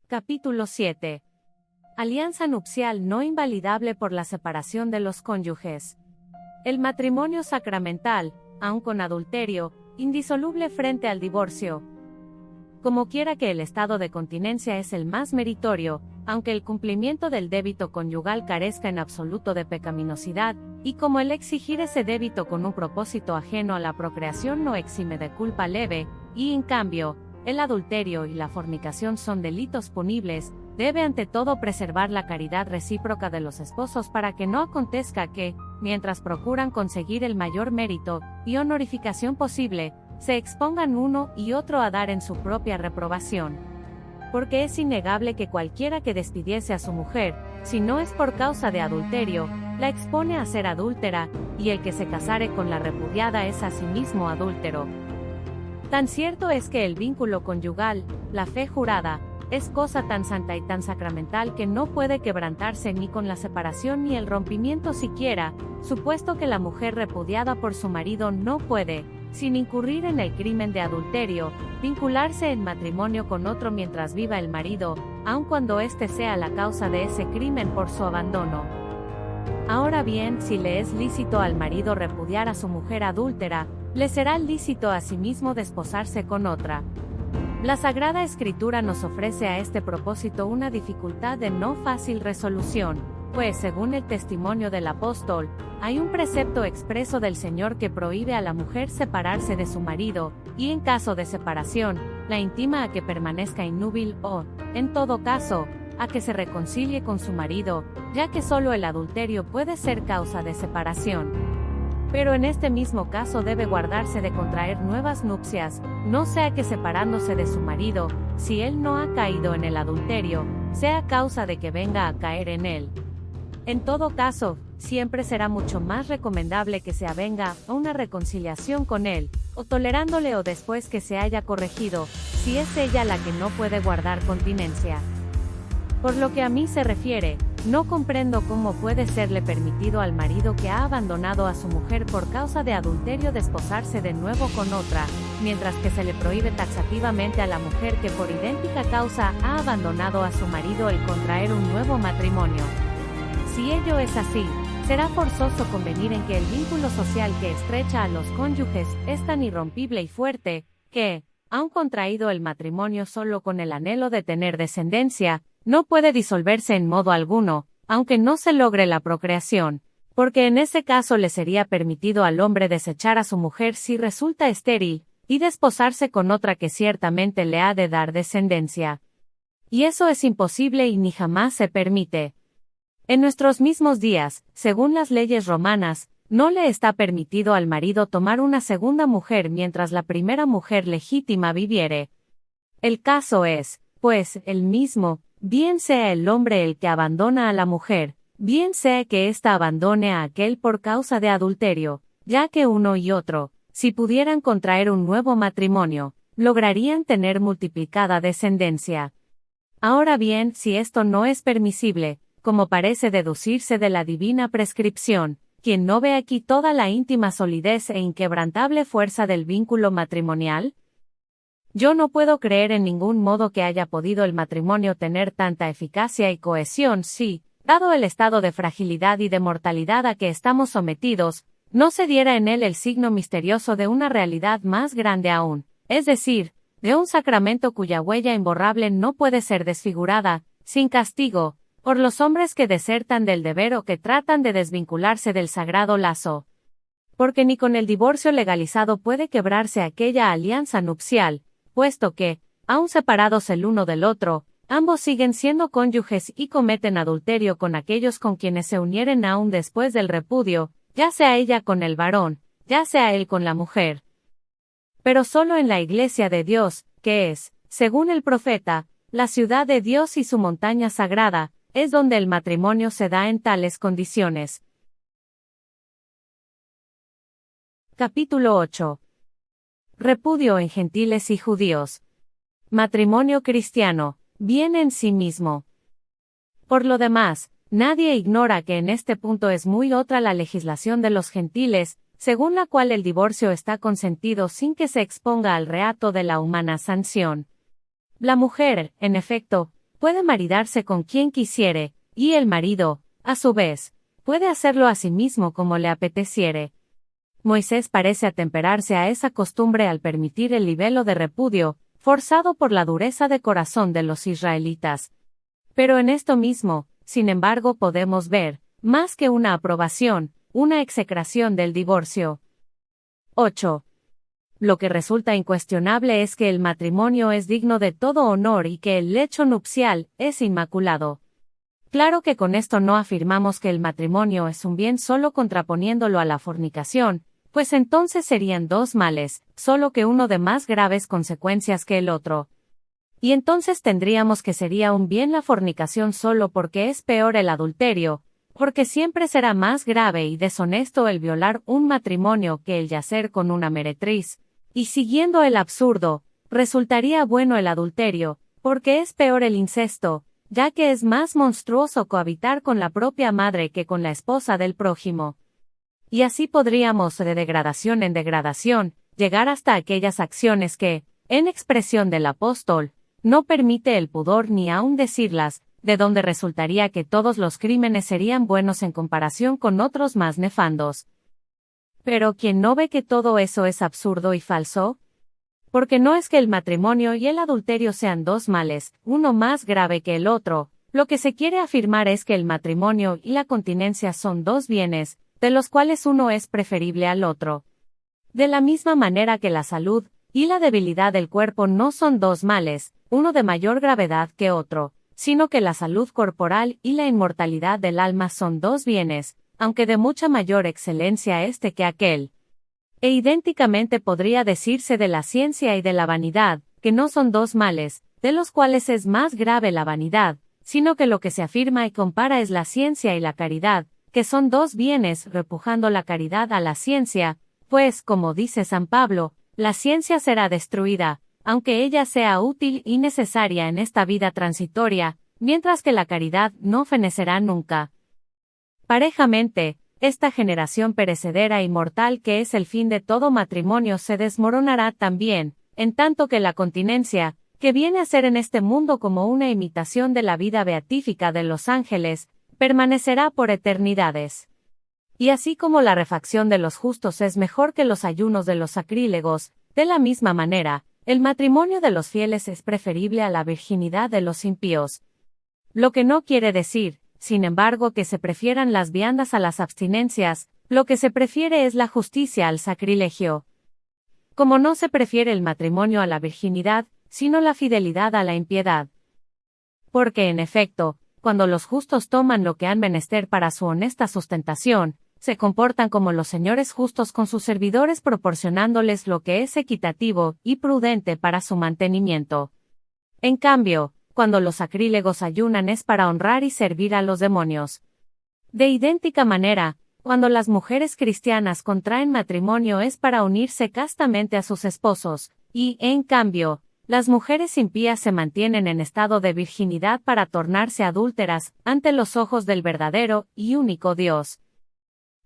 Capítulo 7. Alianza nupcial no invalidable por la separación de los cónyuges. El matrimonio sacramental, aun con adulterio, indisoluble frente al divorcio. Como quiera que el estado de continencia es el más meritorio, aunque el cumplimiento del débito conyugal carezca en absoluto de pecaminosidad, y como el exigir ese débito con un propósito ajeno a la procreación no exime de culpa leve, y en cambio, el adulterio y la fornicación son delitos punibles, debe ante todo preservar la caridad recíproca de los esposos para que no acontezca que, mientras procuran conseguir el mayor mérito y honorificación posible, se expongan uno y otro a dar en su propia reprobación. Porque es innegable que cualquiera que despidiese a su mujer, si no es por causa de adulterio, la expone a ser adúltera, y el que se casare con la repudiada es asimismo adúltero. Tan cierto es que el vínculo conyugal, la fe jurada, es cosa tan santa y tan sacramental que no puede quebrantarse ni con la separación ni el rompimiento siquiera, supuesto que la mujer repudiada por su marido no puede, sin incurrir en el crimen de adulterio, vincularse en matrimonio con otro mientras viva el marido, aun cuando éste sea la causa de ese crimen por su abandono. Ahora bien, si le es lícito al marido repudiar a su mujer adúltera, le será lícito asimismo desposarse con otra. La Sagrada Escritura nos ofrece a este propósito una dificultad de no fácil resolución, pues según el testimonio del apóstol, hay un precepto expreso del Señor que prohíbe a la mujer separarse de su marido, y en caso de separación, la intima a que permanezca inúbil o, en todo caso, a que se reconcilie con su marido, ya que solo el adulterio puede ser causa de separación. Pero en este mismo caso debe guardarse de contraer nuevas nupcias, no sea que separándose de su marido, si él no ha caído en el adulterio, sea causa de que venga a caer en él. En todo caso, siempre será mucho más recomendable que se avenga a una reconciliación con él, o tolerándole o después que se haya corregido, si es ella la que no puede guardar continencia. Por lo que a mí se refiere, no comprendo cómo puede serle permitido al marido que ha abandonado a su mujer por causa de adulterio desposarse de nuevo con otra, mientras que se le prohíbe taxativamente a la mujer que por idéntica causa ha abandonado a su marido el contraer un nuevo matrimonio. Si ello es así, será forzoso convenir en que el vínculo social que estrecha a los cónyuges es tan irrompible y fuerte, que, aun contraído el matrimonio solo con el anhelo de tener descendencia, no puede disolverse en modo alguno, aunque no se logre la procreación, porque en ese caso le sería permitido al hombre desechar a su mujer si resulta estéril, y desposarse con otra que ciertamente le ha de dar descendencia. Y eso es imposible y ni jamás se permite. En nuestros mismos días, según las leyes romanas, no le está permitido al marido tomar una segunda mujer mientras la primera mujer legítima viviere. El caso es, pues, el mismo, bien sea el hombre el que abandona a la mujer, bien sea que ésta abandone a aquel por causa de adulterio, ya que uno y otro, si pudieran contraer un nuevo matrimonio, lograrían tener multiplicada descendencia. Ahora bien, si esto no es permisible, como parece deducirse de la divina prescripción, ¿quién no ve aquí toda la íntima solidez e inquebrantable fuerza del vínculo matrimonial? Yo no puedo creer en ningún modo que haya podido el matrimonio tener tanta eficacia y cohesión si, dado el estado de fragilidad y de mortalidad a que estamos sometidos, no se diera en él el signo misterioso de una realidad más grande aún, es decir, de un sacramento cuya huella imborrable no puede ser desfigurada, sin castigo, por los hombres que desertan del deber o que tratan de desvincularse del sagrado lazo. Porque ni con el divorcio legalizado puede quebrarse aquella alianza nupcial, puesto que, aun separados el uno del otro, ambos siguen siendo cónyuges y cometen adulterio con aquellos con quienes se unieren aún después del repudio, ya sea ella con el varón, ya sea él con la mujer. Pero solo en la Iglesia de Dios, que es, según el profeta, la ciudad de Dios y su montaña sagrada, es donde el matrimonio se da en tales condiciones. Capítulo 8. Repudio en gentiles y judíos. Matrimonio cristiano, bien en sí mismo. Por lo demás, nadie ignora que en este punto es muy otra la legislación de los gentiles, según la cual el divorcio está consentido sin que se exponga al reato de la humana sanción. La mujer, en efecto, puede maridarse con quien quisiere, y el marido, a su vez, puede hacerlo a sí mismo como le apeteciere. Moisés parece atemperarse a esa costumbre al permitir el libelo de repudio, forzado por la dureza de corazón de los israelitas. Pero en esto mismo, sin embargo, podemos ver, más que una aprobación, una execración del divorcio. 8. Lo que resulta incuestionable es que el matrimonio es digno de todo honor y que el lecho nupcial es inmaculado. Claro que con esto no afirmamos que el matrimonio es un bien solo contraponiéndolo a la fornicación, pues entonces serían dos males, solo que uno de más graves consecuencias que el otro. Y entonces tendríamos que sería un bien la fornicación solo porque es peor el adulterio, porque siempre será más grave y deshonesto el violar un matrimonio que el yacer con una meretriz, y siguiendo el absurdo, resultaría bueno el adulterio, porque es peor el incesto, ya que es más monstruoso cohabitar con la propia madre que con la esposa del prójimo. Y así podríamos, de degradación en degradación, llegar hasta aquellas acciones que, en expresión del apóstol, no permite el pudor ni aun decirlas, de donde resultaría que todos los crímenes serían buenos en comparación con otros más nefandos. Pero ¿quién no ve que todo eso es absurdo y falso? Porque no es que el matrimonio y el adulterio sean dos males, uno más grave que el otro, lo que se quiere afirmar es que el matrimonio y la continencia son dos bienes, de los cuales uno es preferible al otro. De la misma manera que la salud y la debilidad del cuerpo no son dos males, uno de mayor gravedad que otro, sino que la salud corporal y la inmortalidad del alma son dos bienes, aunque de mucha mayor excelencia este que aquel. E idénticamente podría decirse de la ciencia y de la vanidad, que no son dos males, de los cuales es más grave la vanidad, sino que lo que se afirma y compara es la ciencia y la caridad, que son dos bienes, repujando la caridad a la ciencia, pues, como dice San Pablo, la ciencia será destruida, aunque ella sea útil y necesaria en esta vida transitoria, mientras que la caridad no fenecerá nunca. Parejamente, esta generación perecedera y mortal que es el fin de todo matrimonio se desmoronará también, en tanto que la continencia, que viene a ser en este mundo como una imitación de la vida beatífica de los ángeles, permanecerá por eternidades. Y así como la refacción de los justos es mejor que los ayunos de los sacrílegos, de la misma manera, el matrimonio de los fieles es preferible a la virginidad de los impíos. Lo que no quiere decir, sin embargo, que se prefieran las viandas a las abstinencias, lo que se prefiere es la justicia al sacrilegio. Como no se prefiere el matrimonio a la virginidad, sino la fidelidad a la impiedad. Porque en efecto, cuando los justos toman lo que han menester para su honesta sustentación, se comportan como los señores justos con sus servidores proporcionándoles lo que es equitativo y prudente para su mantenimiento. En cambio, cuando los sacrílegos ayunan es para honrar y servir a los demonios. De idéntica manera, cuando las mujeres cristianas contraen matrimonio es para unirse castamente a sus esposos, y, en cambio, las mujeres impías se mantienen en estado de virginidad para tornarse adúlteras ante los ojos del verdadero y único Dios.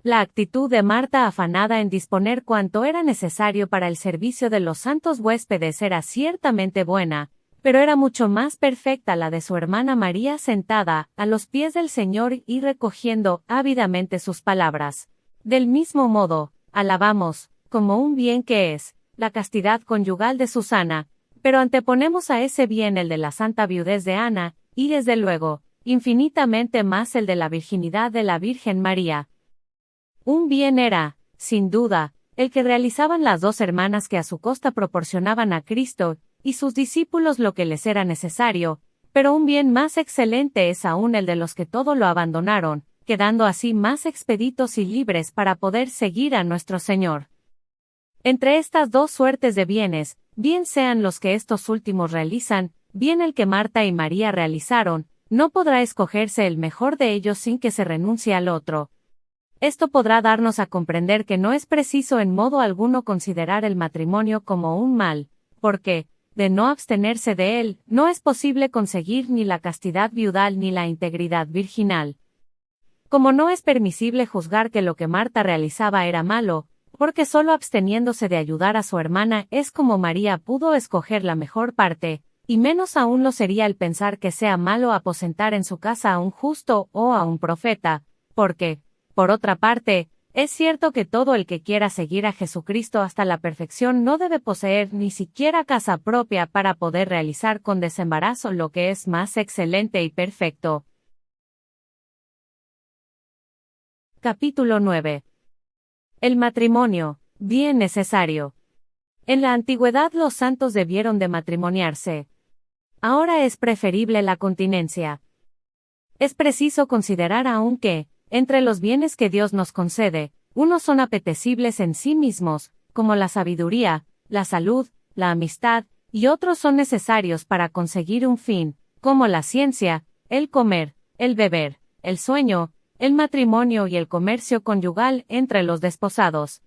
La actitud de Marta afanada en disponer cuanto era necesario para el servicio de los santos huéspedes era ciertamente buena, pero era mucho más perfecta la de su hermana María sentada a los pies del Señor y recogiendo ávidamente sus palabras. Del mismo modo, alabamos, como un bien que es, la castidad conyugal de Susana, pero anteponemos a ese bien el de la santa viudez de Ana, y desde luego, infinitamente más el de la virginidad de la Virgen María. Un bien era, sin duda, el que realizaban las dos hermanas que a su costa proporcionaban a Cristo y sus discípulos lo que les era necesario, pero un bien más excelente es aún el de los que todo lo abandonaron, quedando así más expeditos y libres para poder seguir a nuestro Señor. Entre estas dos suertes de bienes, bien sean los que estos últimos realizan, bien el que Marta y María realizaron, no podrá escogerse el mejor de ellos sin que se renuncie al otro. Esto podrá darnos a comprender que no es preciso en modo alguno considerar el matrimonio como un mal, porque, de no abstenerse de él, no es posible conseguir ni la castidad viudal ni la integridad virginal. Como no es permisible juzgar que lo que Marta realizaba era malo, porque solo absteniéndose de ayudar a su hermana es como María pudo escoger la mejor parte, y menos aún lo sería el pensar que sea malo aposentar en su casa a un justo o a un profeta, porque, por otra parte, es cierto que todo el que quiera seguir a Jesucristo hasta la perfección no debe poseer ni siquiera casa propia para poder realizar con desembarazo lo que es más excelente y perfecto. Capítulo 9. El matrimonio, bien necesario. En la antigüedad los santos debieron de matrimoniarse. Ahora es preferible la continencia. Es preciso considerar aún que, entre los bienes que Dios nos concede, unos son apetecibles en sí mismos, como la sabiduría, la salud, la amistad, y otros son necesarios para conseguir un fin, como la ciencia, el comer, el beber, el sueño, el matrimonio y el comercio conyugal entre los desposados.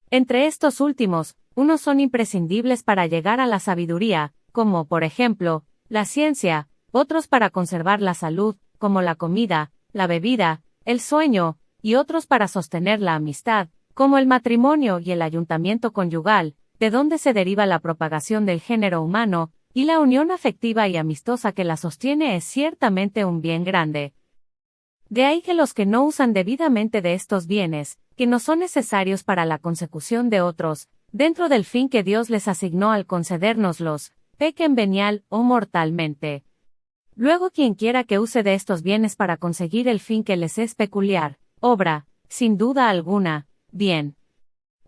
Entre estos últimos, unos son imprescindibles para llegar a la sabiduría, como por ejemplo, la ciencia, otros para conservar la salud, como la comida, la bebida, el sueño, y otros para sostener la amistad, como el matrimonio y el ayuntamiento conyugal, de donde se deriva la propagación del género humano, y la unión afectiva y amistosa que la sostiene es ciertamente un bien grande. De ahí que los que no usan debidamente de estos bienes, que no son necesarios para la consecución de otros, dentro del fin que Dios les asignó al concedérnoslos, pequen venial o mortalmente. Luego quien quiera que use de estos bienes para conseguir el fin que les es peculiar, obra, sin duda alguna, bien.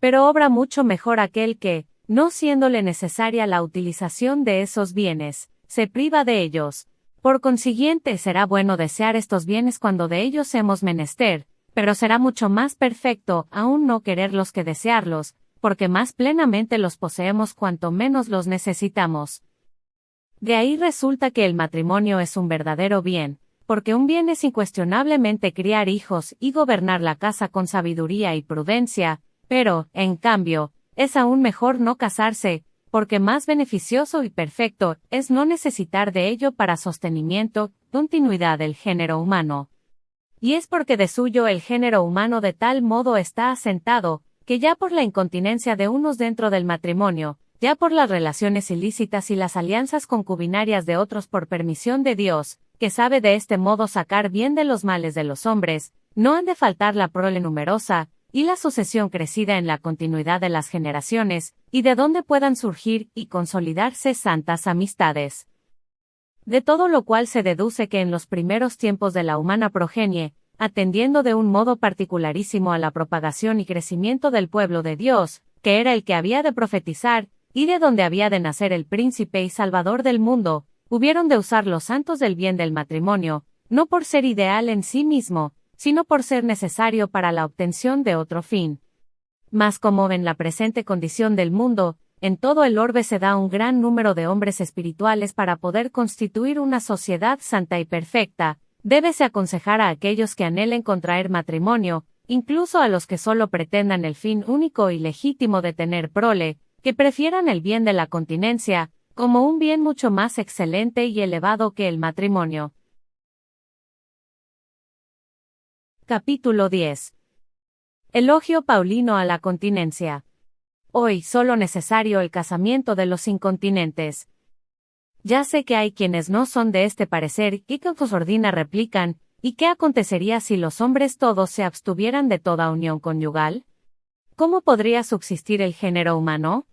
Pero obra mucho mejor aquel que, no siéndole necesaria la utilización de esos bienes, se priva de ellos. Por consiguiente será bueno desear estos bienes cuando de ellos hemos menester, pero será mucho más perfecto aún no quererlos que desearlos, porque más plenamente los poseemos cuanto menos los necesitamos. De ahí resulta que el matrimonio es un verdadero bien, porque un bien es incuestionablemente criar hijos y gobernar la casa con sabiduría y prudencia, pero, en cambio, es aún mejor no casarse, porque más beneficioso y perfecto es no necesitar de ello para sostenimiento, continuidad del género humano. Y es porque de suyo el género humano de tal modo está asentado, que ya por la incontinencia de unos dentro del matrimonio, ya por las relaciones ilícitas y las alianzas concubinarias de otros por permisión de Dios, que sabe de este modo sacar bien de los males de los hombres, no han de faltar la prole numerosa, y la sucesión crecida en la continuidad de las generaciones, y de donde puedan surgir y consolidarse santas amistades. De todo lo cual se deduce que en los primeros tiempos de la humana progenie, atendiendo de un modo particularísimo a la propagación y crecimiento del pueblo de Dios, que era el que había de profetizar, y de donde había de nacer el príncipe y salvador del mundo, hubieron de usar los santos del bien del matrimonio, no por ser ideal en sí mismo, sino por ser necesario para la obtención de otro fin. Mas como en la presente condición del mundo, en todo el orbe se da un gran número de hombres espirituales para poder constituir una sociedad santa y perfecta, débese aconsejar a aquellos que anhelen contraer matrimonio, incluso a los que solo pretendan el fin único y legítimo de tener prole, que prefieran el bien de la continencia, como un bien mucho más excelente y elevado que el matrimonio. Capítulo 10. Elogio paulino a la continencia. Hoy solo necesario el casamiento de los incontinentes. Ya sé que hay quienes no son de este parecer y con su sordina replican, ¿y qué acontecería si los hombres todos se abstuvieran de toda unión conyugal? ¿Cómo podría subsistir el género humano?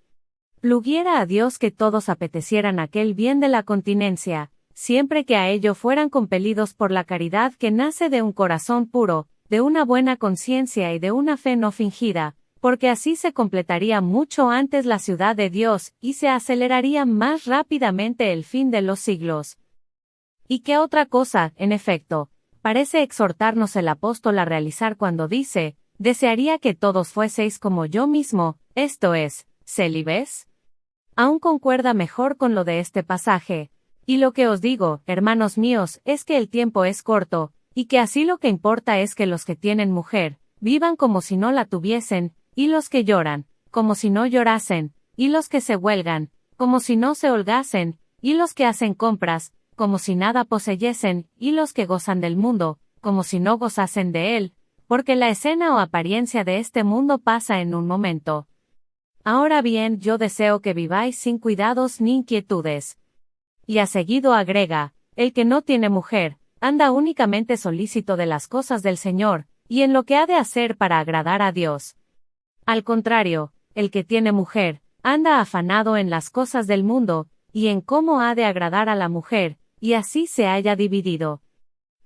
Pluguiera a Dios que todos apetecieran aquel bien de la continencia, siempre que a ello fueran compelidos por la caridad que nace de un corazón puro, de una buena conciencia y de una fe no fingida, porque así se completaría mucho antes la ciudad de Dios y se aceleraría más rápidamente el fin de los siglos. ¿Y qué otra cosa, en efecto, parece exhortarnos el apóstol a realizar cuando dice, desearía que todos fueseis como yo mismo, esto es, célibes? Aún concuerda mejor con lo de este pasaje. Y lo que os digo, hermanos míos, es que el tiempo es corto, y que así lo que importa es que los que tienen mujer, vivan como si no la tuviesen, y los que lloran, como si no llorasen, y los que se huelgan, como si no se holgasen, y los que hacen compras, como si nada poseyesen, y los que gozan del mundo, como si no gozasen de él, porque la escena o apariencia de este mundo pasa en un momento. Ahora bien, yo deseo que viváis sin cuidados ni inquietudes. Y a seguido agrega, el que no tiene mujer, anda únicamente solícito de las cosas del Señor, y en lo que ha de hacer para agradar a Dios. Al contrario, el que tiene mujer, anda afanado en las cosas del mundo, y en cómo ha de agradar a la mujer, y así se haya dividido.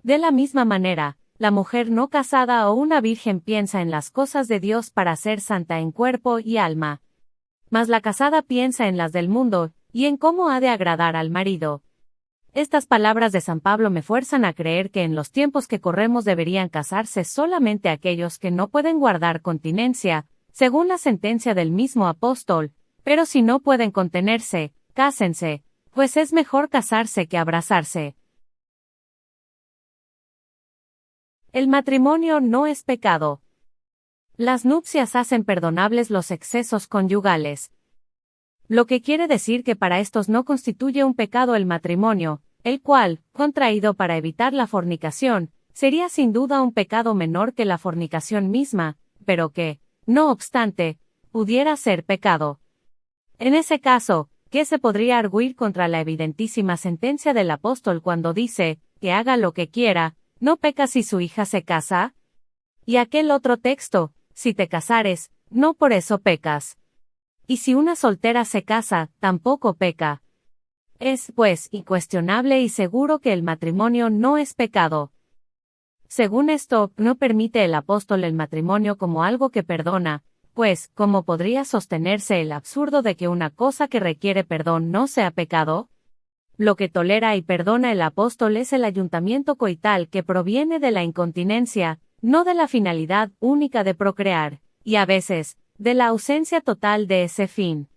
De la misma manera, la mujer no casada o una virgen piensa en las cosas de Dios para ser santa en cuerpo y alma. Mas la casada piensa en las del mundo, y en cómo ha de agradar al marido. Estas palabras de San Pablo me fuerzan a creer que en los tiempos que corremos deberían casarse solamente aquellos que no pueden guardar continencia, según la sentencia del mismo apóstol, pero si no pueden contenerse, cásense, pues es mejor casarse que abrazarse. El matrimonio no es pecado. Las nupcias hacen perdonables los excesos conyugales. Lo que quiere decir que para estos no constituye un pecado el matrimonio, el cual, contraído para evitar la fornicación, sería sin duda un pecado menor que la fornicación misma, pero que, no obstante, pudiera ser pecado. En ese caso, ¿qué se podría arguir contra la evidentísima sentencia del apóstol cuando dice, que haga lo que quiera, no peca si su hija se casa? Y aquel otro texto, si te casares, no por eso pecas. Y si una soltera se casa, tampoco peca. Es, pues, incuestionable y seguro que el matrimonio no es pecado. Según esto, no permite el apóstol el matrimonio como algo que perdona, pues, ¿cómo podría sostenerse el absurdo de que una cosa que requiere perdón no sea pecado? Lo que tolera y perdona el apóstol es el ayuntamiento coital que proviene de la incontinencia, no de la finalidad única de procrear, y a veces, de la ausencia total de ese fin.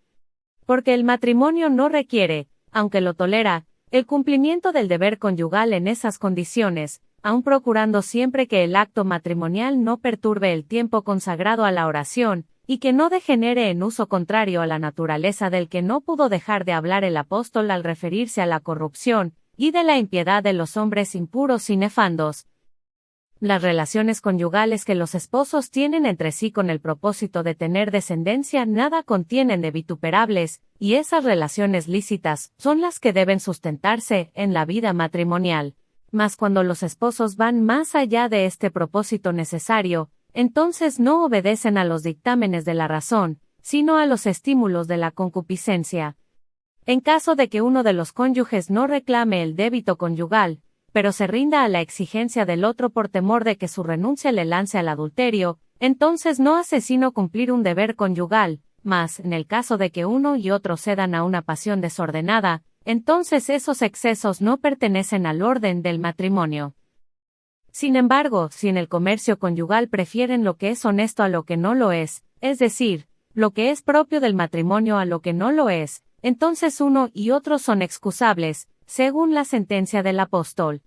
Porque el matrimonio no requiere, aunque lo tolera, el cumplimiento del deber conyugal en esas condiciones, aun procurando siempre que el acto matrimonial no perturbe el tiempo consagrado a la oración, y que no degenere en uso contrario a la naturaleza del que no pudo dejar de hablar el apóstol al referirse a la corrupción, y de la impiedad de los hombres impuros y nefandos. Las relaciones conyugales que los esposos tienen entre sí con el propósito de tener descendencia nada contienen de vituperables, y esas relaciones lícitas son las que deben sustentarse en la vida matrimonial. Mas cuando los esposos van más allá de este propósito necesario, entonces no obedecen a los dictámenes de la razón, sino a los estímulos de la concupiscencia. En caso de que uno de los cónyuges no reclame el débito conyugal, pero se rinda a la exigencia del otro por temor de que su renuncia le lance al adulterio, entonces no hace sino cumplir un deber conyugal, mas, en el caso de que uno y otro cedan a una pasión desordenada, entonces esos excesos no pertenecen al orden del matrimonio. Sin embargo, si en el comercio conyugal prefieren lo que es honesto a lo que no lo es decir, lo que es propio del matrimonio a lo que no lo es, entonces uno y otro son excusables, según la sentencia del apóstol.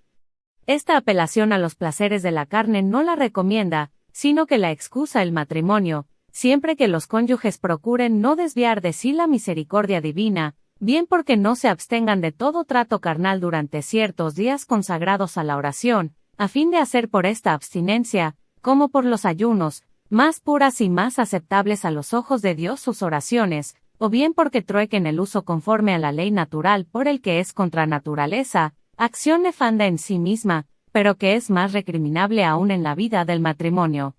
Esta apelación a los placeres de la carne no la recomienda, sino que la excusa el matrimonio, siempre que los cónyuges procuren no desviar de sí la misericordia divina, bien porque no se abstengan de todo trato carnal durante ciertos días consagrados a la oración, a fin de hacer por esta abstinencia, como por los ayunos, más puras y más aceptables a los ojos de Dios sus oraciones, o bien porque truequen el uso conforme a la ley natural por el que es contra naturaleza, acción nefanda en sí misma, pero que es más recriminable aún en la vida del matrimonio.